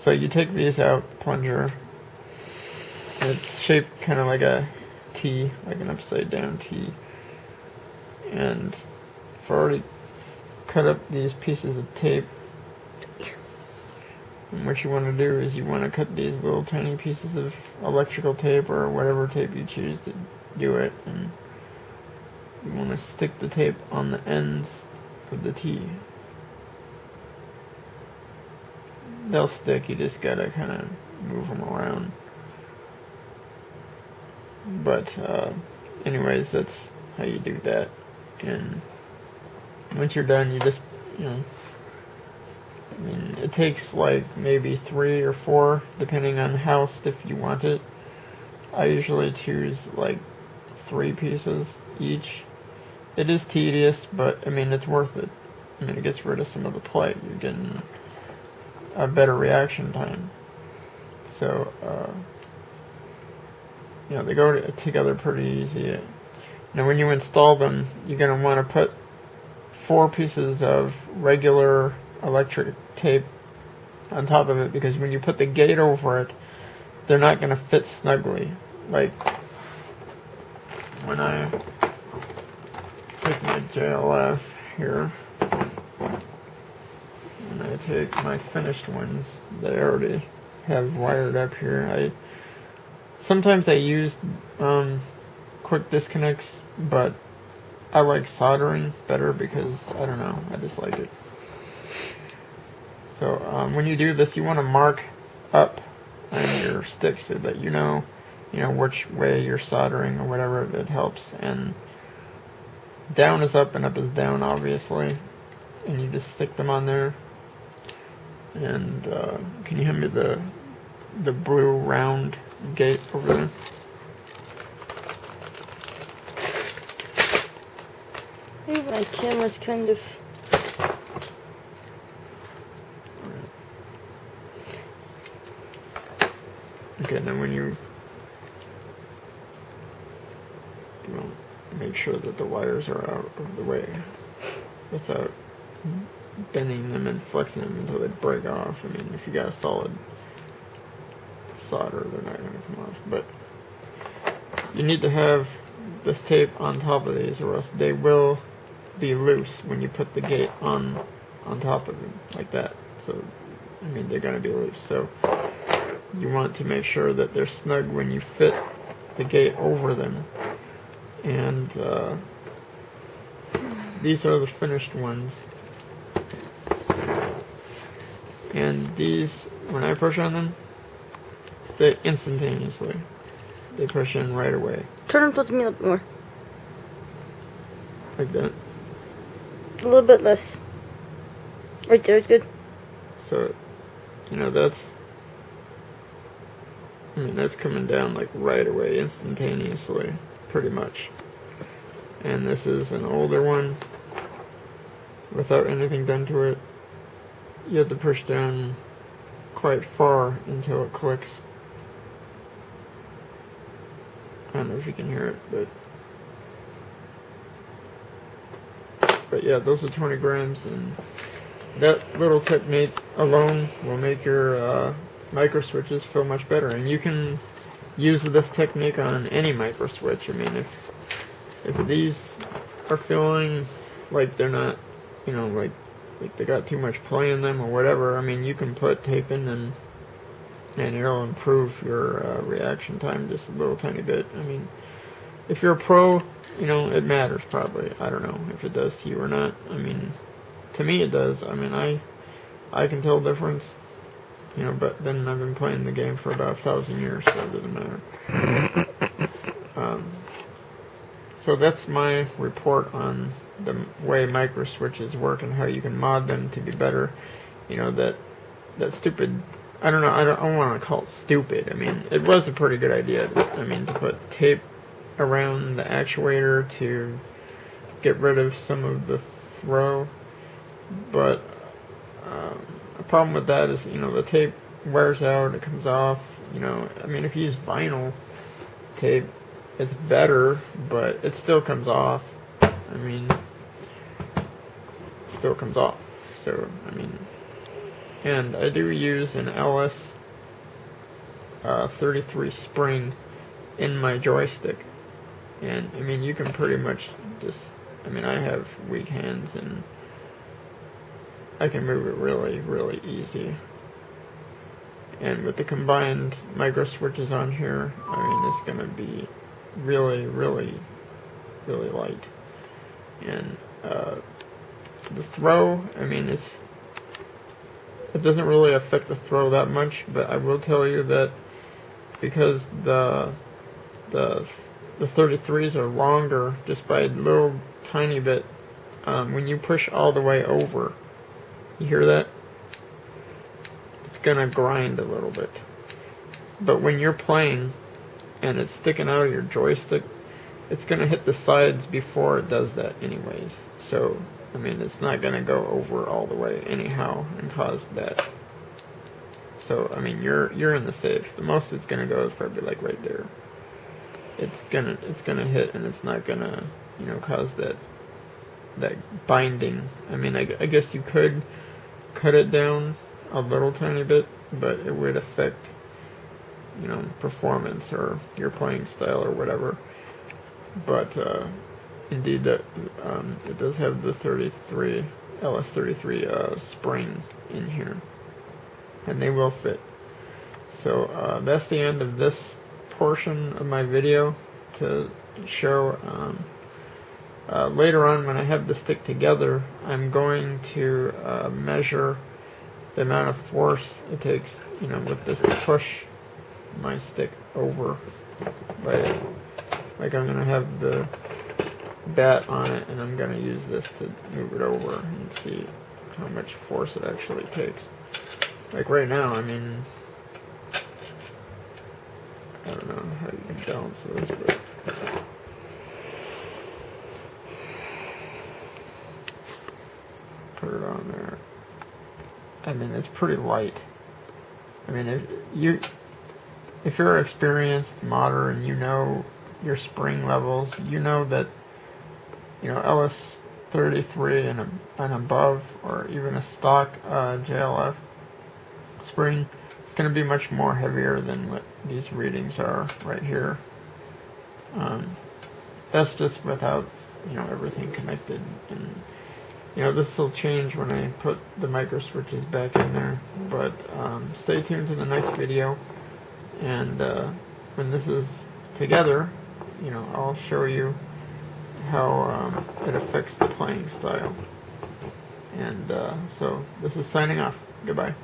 So you take these out, plunger. It's shaped kind of like a T, like an upside down T. And I've already cut up these pieces of tape. And what you want to do is you want to cut these little tiny pieces of electrical tape or whatever tape you choose to do it. And you want to stick the tape on the ends of the T. They'll stick, you just gotta kind of move them around. But anyways, that's how you do that. And once you're done, you just, you know, I mean, it takes like maybe 3 or 4 depending on how stiff you want it. I usually choose like 3 pieces each. It is tedious, but I mean, it's worth it. I mean, it gets rid of some of the play. You're getting a better reaction time. So, you know, they go together pretty easy. Now, when you install them, you're going to want to put 4 pieces of regular electric tape on top of it, because when you put the gate over it, they're not going to fit snugly. Like, when I take my JLF here, and I take my finished ones that I already have wired up here. Sometimes I use quick disconnects, but I like soldering better because, I don't know, I just like it. So when you do this, you want to mark up on your stick so that you know which way you're soldering or whatever. It helps. And down is up and up is down, obviously. And you just stick them on there. And can you hand me the blue round gate over there? Hey, my camera's kind of... Okay, then when you make sure that the wires are out of the way without bending them and flexing them until they break off. I mean, if you got a solid solder, they're not going to come off. But you need to have this tape on top of these, or else they will be loose when you put the gate on top of them, like that. So, I mean, they're going to be loose. So, you want to make sure that they're snug when you fit the gate over them. And these are the finished ones. And these, when I push on them, they instantaneously. They push in right away. Turn them towards me a little bit more. Like that. A little bit less. Right there is good. So, you know, that's coming down like right away, instantaneously, pretty much. And this is an older one, without anything done to it. You have to push down quite far until it clicks. I don't know if you can hear it, but yeah, those are 20 grams, and that little technique alone will make your microswitches feel much better. And you can use this technique on any microswitch. I mean, if these are feeling like they're not, you know, like they got too much play in them or whatever, I mean, you can put tape in them and it'll improve your reaction time just a little tiny bit. I mean, if you're a pro, you know, it matters probably. I don't know if it does to you or not. I mean, to me it does. I mean, I can tell the difference, you know, but then I've been playing the game for about 1,000 years, so it doesn't matter. So that's my report on the way microswitches work and how you can mod them to be better. You know, that stupid, I don't know, I don't want to call it stupid. I mean, it was a pretty good idea. I mean, to put tape around the actuator to get rid of some of the throw. But the problem with that is, you know, the tape wears out, it comes off. You know, I mean, if you use vinyl tape, it's better, but it still comes off. I mean, it still comes off. So, I mean, And I do use an LS 33 spring in my joystick. And I mean, you can pretty much just, I mean, I have weak hands and I can move it really, really easy. And with the combined micro switches on here, I mean, it's going to be really, really, really light. And the throw, I mean, it doesn't really affect the throw that much, but I will tell you that because the 33s are longer just by a little tiny bit, when you push all the way over, you hear that? It's gonna grind a little bit. But when you're playing and it's sticking out of your joystick, it's gonna hit the sides before it does that anyways. So, I mean, it's not gonna go over all the way anyhow and cause that. So, I mean, you're in the safe. The most it's gonna go is probably like right there. It's gonna hit, and it's not gonna, you know, cause that binding. I mean, I guess you could cut it down a little tiny bit, but it would affect, you know, performance or your playing style or whatever. But indeed, that it does have the LS33 spring in here, and they will fit. So that's the end of this portion of my video to show. Later on, when I have the stick together, I'm going to measure the amount of force it takes, you know, with this to push my stick over. Like I'm going to have the bat on it, and I'm going to use this to move it over and see how much force it actually takes. Like right now, I mean, I don't know how you can balance this, but put it on there. I mean, it's pretty light. I mean, if you're an experienced modder and you know your spring levels, you know that, you know, LS33 and above, or even a stock JLF spring, it's going to be much more heavier than what these readings are right here. That's just without, you know, everything connected. And you know, this will change when I put the micro switches back in there, but stay tuned to the next video, and when this is together, you know, I'll show you how it affects the playing style. And so this is signing off. Goodbye.